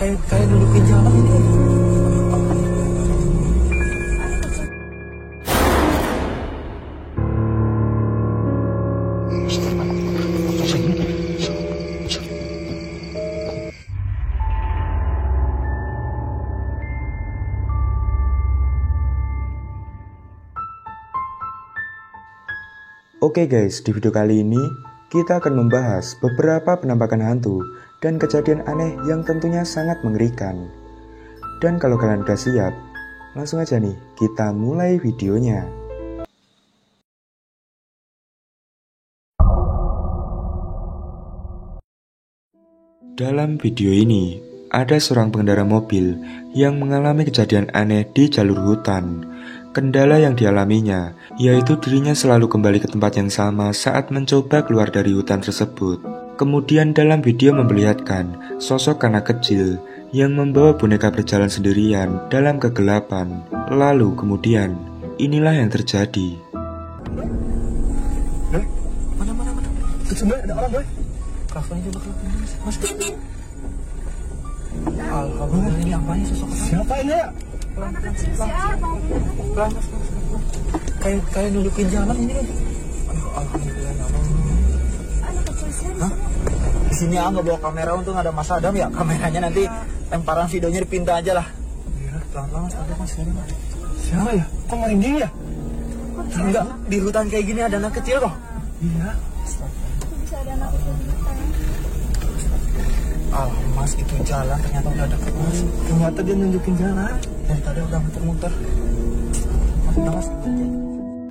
kayak nunjukin jalan ini. Oke guys, di video kali ini kita akan membahas beberapa penampakan hantu dan kejadian aneh yang tentunya sangat mengerikan. Dan kalau kalian udah siap, langsung aja nih kita mulai videonya. Dalam video ini, ada seorang pengendara mobil yang mengalami kejadian aneh di jalur hutan. Kendala yang dialaminya, yaitu dirinya selalu kembali ke tempat yang sama saat mencoba keluar dari hutan tersebut. Kemudian dalam video memperlihatkan sosok anak kecil yang membawa boneka berjalan sendirian dalam kegelapan. Lalu kemudian, inilah yang terjadi. Mana? Itu sebelah ada orang, boy. Kafanya juga Mas. Alhamdulillah, ini apanya sosok apa? Siapa ini ya? Anak kecil siapa? Pelan, Mas. Kayak nunjukin jalan ini. Alhamdulillah, Anak kecil siapa? Di sini nggak bawa kamera, untung ada Mas Adam ya. Kameranya nanti lemparan videonya dipindah aja lah. Iya, pelan-pelan Mas. Ada Mas, sini Mas. Siapa ya? Kok merinding ya? Enggak, di hutan kayak gini ada anak kecil kok. Iya. Bisa ada anak kecil di hutan. Mas, itu jalan ternyata udah deket, Mas. Ternyata dia nunjukin jalan. Dari tadi udah muter-muter. Mas.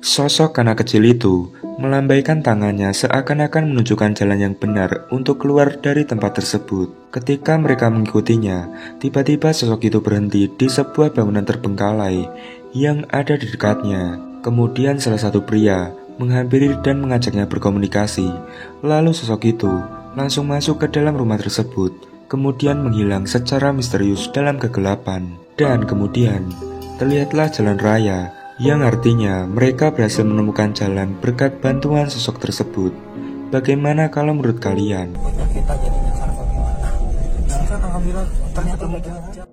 Sosok anak kecil itu melambaikan tangannya seakan-akan menunjukkan jalan yang benar untuk keluar dari tempat tersebut. Ketika mereka mengikutinya, tiba-tiba sosok itu berhenti di sebuah bangunan terbengkalai yang ada di dekatnya. Kemudian salah satu pria menghampiri dan mengajaknya berkomunikasi. Lalu sosok itu langsung masuk ke dalam rumah tersebut, kemudian menghilang secara misterius dalam kegelapan. Dan kemudian terlihatlah jalan raya, yang artinya mereka berhasil menemukan jalan berkat bantuan sosok tersebut. Bagaimana kalau menurut kalian? Kita jadinya sekarang bagaimana? Kan alhamdulillah ternyata udah jalan.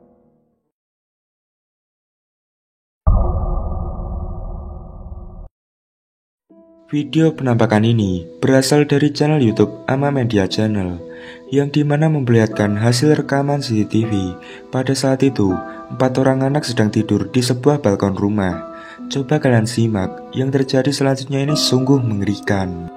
Video penampakan ini berasal dari channel YouTube Ama Media Channel, yang dimana memperlihatkan hasil rekaman CCTV. Pada saat itu, 4 orang anak sedang tidur di sebuah balkon rumah. Coba kalian simak, yang terjadi selanjutnya ini sungguh mengerikan.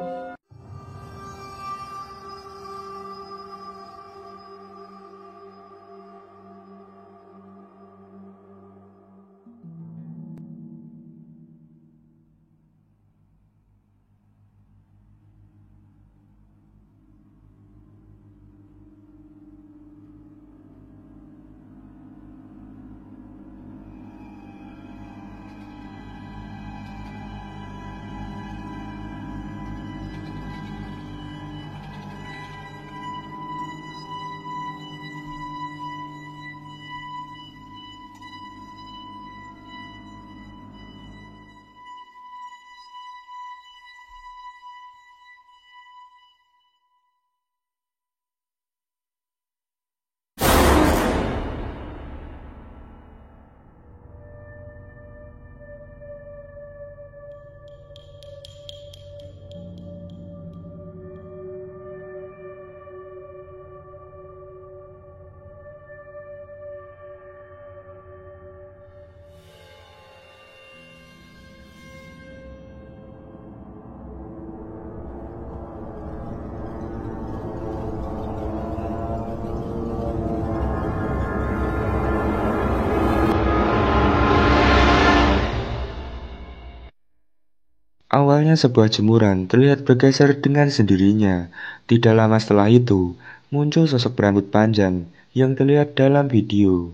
Awalnya sebuah jemuran terlihat bergeser dengan sendirinya. Tidak lama setelah itu, muncul sosok berambut panjang yang terlihat dalam video.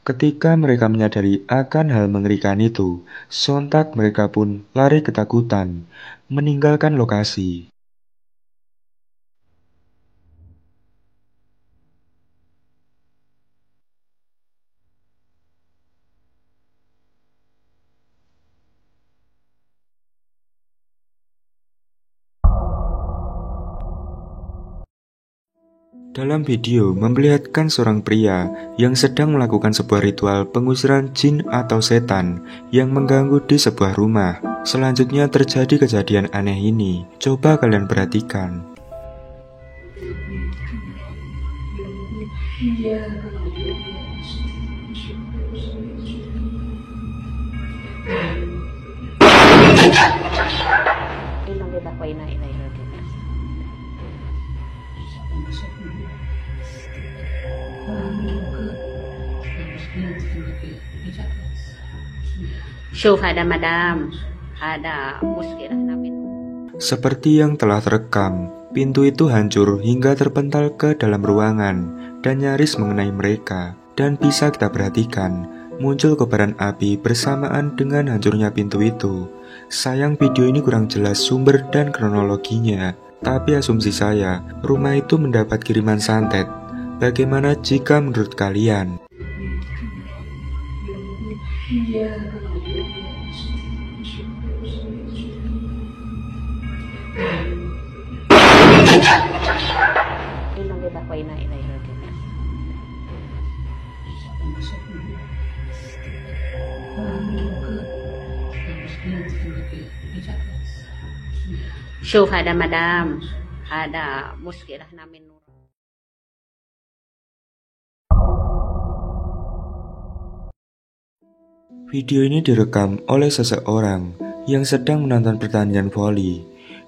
Ketika mereka menyadari akan hal mengerikan itu, sontak mereka pun lari ketakutan, meninggalkan lokasi. Dalam video memperlihatkan seorang pria yang sedang melakukan sebuah ritual pengusiran jin atau setan yang mengganggu di sebuah rumah. Selanjutnya terjadi kejadian aneh ini. Coba kalian perhatikan. Seperti yang telah terekam, pintu itu hancur hingga terpental ke dalam ruangan dan nyaris mengenai mereka. Dan bisa kita perhatikan, muncul kobaran api bersamaan dengan hancurnya pintu itu. Sayang video ini kurang jelas sumber dan kronologinya, tapi asumsi saya, rumah itu mendapat kiriman santet. Bagaimana jika menurut kalian? شوف هذا مدام هذا مشكلة احنا منه. Video ini direkam oleh seseorang yang sedang menonton pertandingan voli.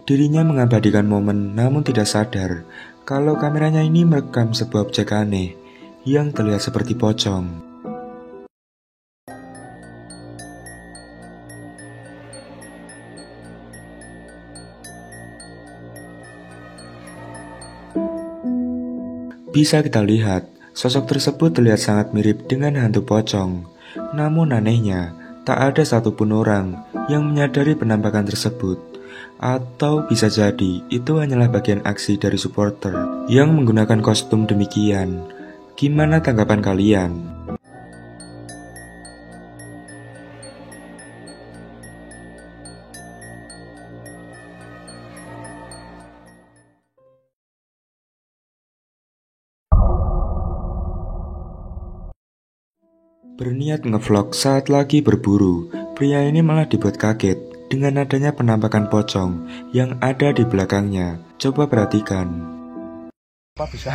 Dirinya mengabadikan momen namun tidak sadar kalau kameranya ini merekam sebuah objek aneh yang terlihat seperti pocong. Bisa kita lihat, sosok tersebut terlihat sangat mirip dengan hantu pocong. Namun anehnya, tak ada satupun orang yang menyadari penampakan tersebut. Atau bisa jadi, itu hanyalah bagian aksi dari supporter yang menggunakan kostum demikian. Gimana tanggapan kalian? Berniat ngevlog saat lagi berburu, pria ini malah dibuat kaget dengan adanya penampakan pocong yang ada di belakangnya. Coba perhatikan. Apa bisa?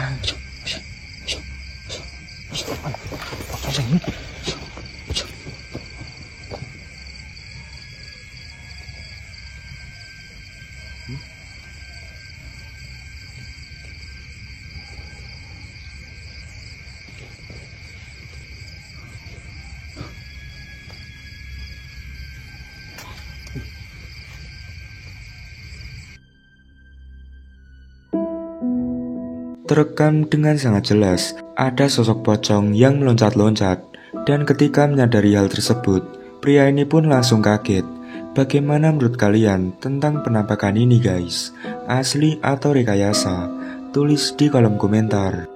Terekam dengan sangat jelas, ada sosok pocong yang meloncat-loncat, dan ketika menyadari hal tersebut, pria ini pun langsung kaget. Bagaimana menurut kalian tentang penampakan ini guys? Asli atau rekayasa? Tulis di kolom komentar.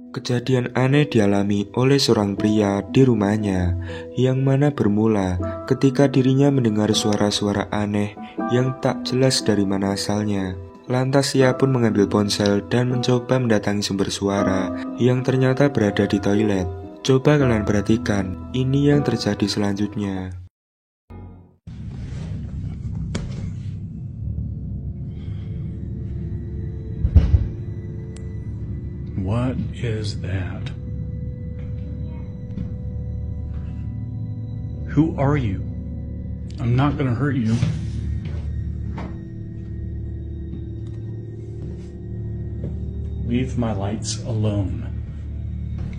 Kejadian aneh dialami oleh seorang pria di rumahnya, yang mana bermula ketika dirinya mendengar suara-suara aneh yang tak jelas dari mana asalnya. Lantas ia pun mengambil ponsel dan mencoba mendatangi sumber suara yang ternyata berada di toilet. Coba kalian perhatikan, ini yang terjadi selanjutnya. What is that? Who are you? I'm not gonna hurt you. Leave my lights alone.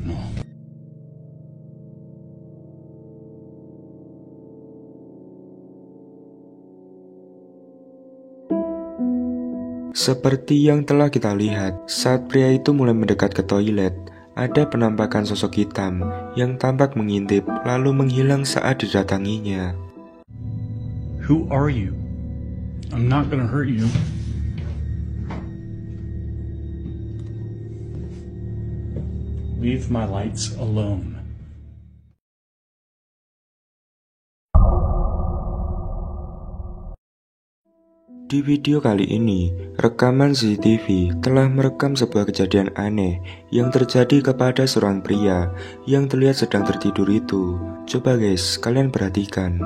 No. Seperti yang telah kita lihat, saat pria itu mulai mendekat ke toilet, ada penampakan sosok hitam yang tampak mengintip lalu menghilang saat didatanginya. Who are you? I'm not gonna hurt you. Leave my lights alone. Di video kali ini, rekaman CCTV telah merekam sebuah kejadian aneh yang terjadi kepada seorang pria yang terlihat sedang tertidur itu. Coba guys, kalian perhatikan.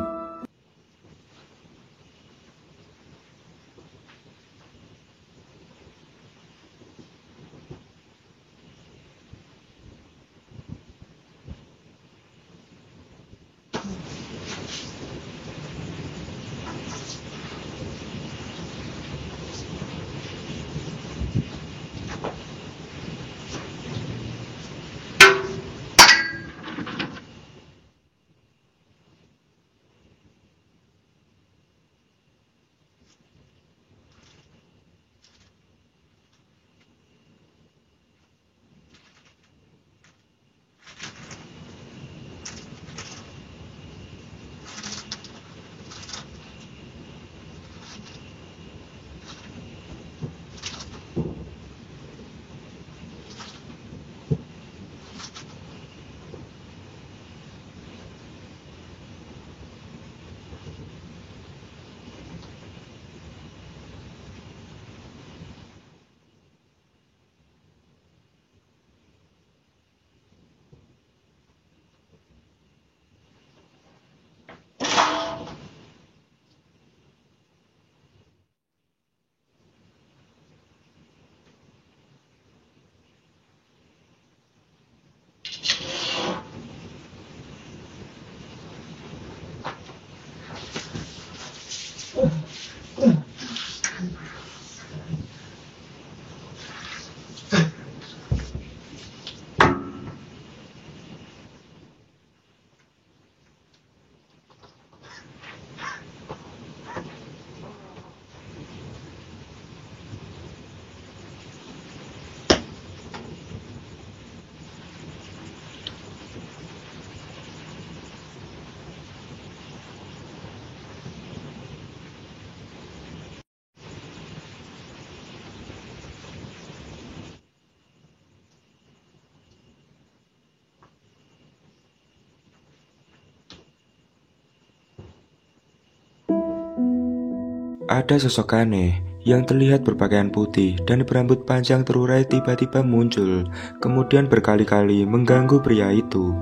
Ada sosok aneh yang terlihat berpakaian putih dan berambut panjang terurai tiba-tiba muncul, kemudian berkali-kali mengganggu pria itu.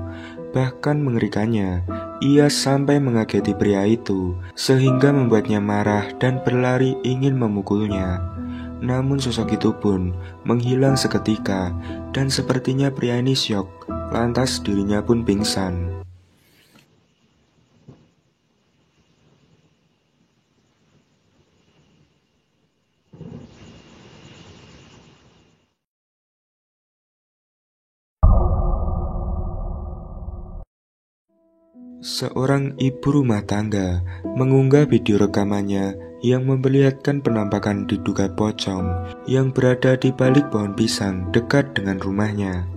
Bahkan mengerikannya, ia sampai mengageti pria itu, sehingga membuatnya marah dan berlari ingin memukulnya. Namun sosok itu pun menghilang seketika, dan sepertinya pria ini syok, lantas dirinya pun pingsan. Seorang ibu rumah tangga mengunggah video rekamannya yang memperlihatkan penampakan diduga pocong yang berada di balik pohon pisang dekat dengan rumahnya.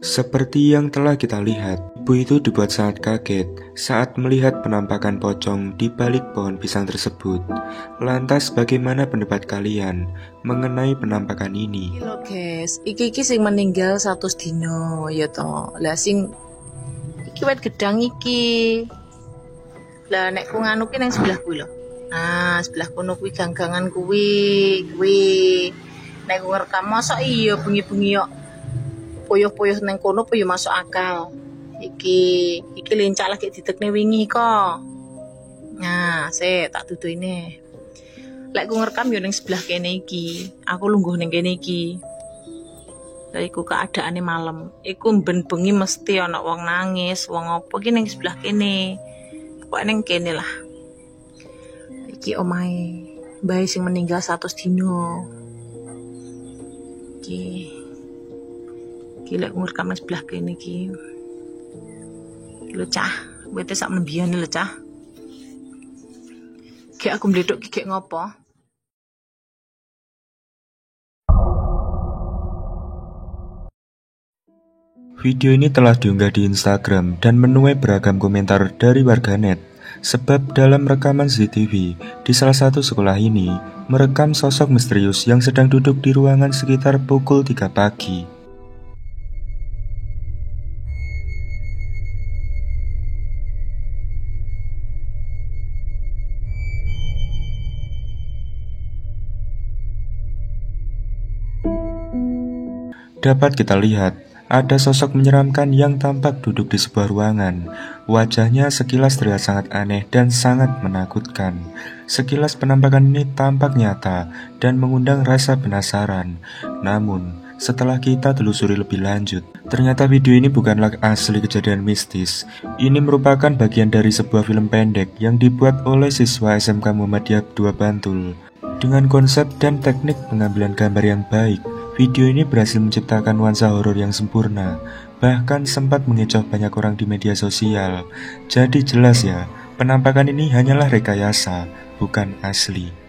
Seperti yang telah kita lihat, ibu itu dibuat sangat kaget saat melihat penampakan pocong di balik pohon pisang tersebut. Lantas bagaimana pendapat kalian mengenai penampakan ini? Iki lho guys, iki sing meninggal 100 dino ya toh. Lah sing iki wet gedang iki. Lah nek ku nganu ki nang sebelah kuwi lho. Nah, sebelah kono kuwi ganggangan kuwi. Nek ku ngerekam mosok iya bengi-bengi yo poyo-poyo nang kono po yo masuk akal. Iki lincak lagi ditekne wingi kok. Nah, tak tutune. Lek ku ngerekam yo ning sebelah kene iki. Aku lungguh ning kene iki. Lah iku keadaane malam. Iku ben bengi mesti ana wong nangis, wong apa iki ning sebelah kene. Pokoke ning kene lah. Iki omahe bayi sing meninggal 100 dino. Iki lek ngerekam sebelah kene iki. Lho cah, wete sak menembiyane lho cah. Kayak aku mledok kayak ngopo? Video ini telah diunggah di Instagram dan menuai beragam komentar dari warganet. Sebab dalam rekaman CCTV di salah satu sekolah ini merekam sosok misterius yang sedang duduk di ruangan sekitar pukul 3 pagi. Dapat kita lihat, ada sosok menyeramkan yang tampak duduk di sebuah ruangan. Wajahnya sekilas terlihat sangat aneh dan sangat menakutkan. Sekilas penampakan ini tampak nyata dan mengundang rasa penasaran. Namun, setelah kita telusuri lebih lanjut, ternyata video ini bukanlah asli kejadian mistis. Ini merupakan bagian dari sebuah film pendek yang dibuat oleh siswa SMK Muhammadiyah 2 Bantul. Dengan konsep dan teknik pengambilan gambar yang baik, video ini berhasil menciptakan nuansa horor yang sempurna, bahkan sempat mengecoh banyak orang di media sosial. Jadi jelas ya, penampakan ini hanyalah rekayasa, bukan asli.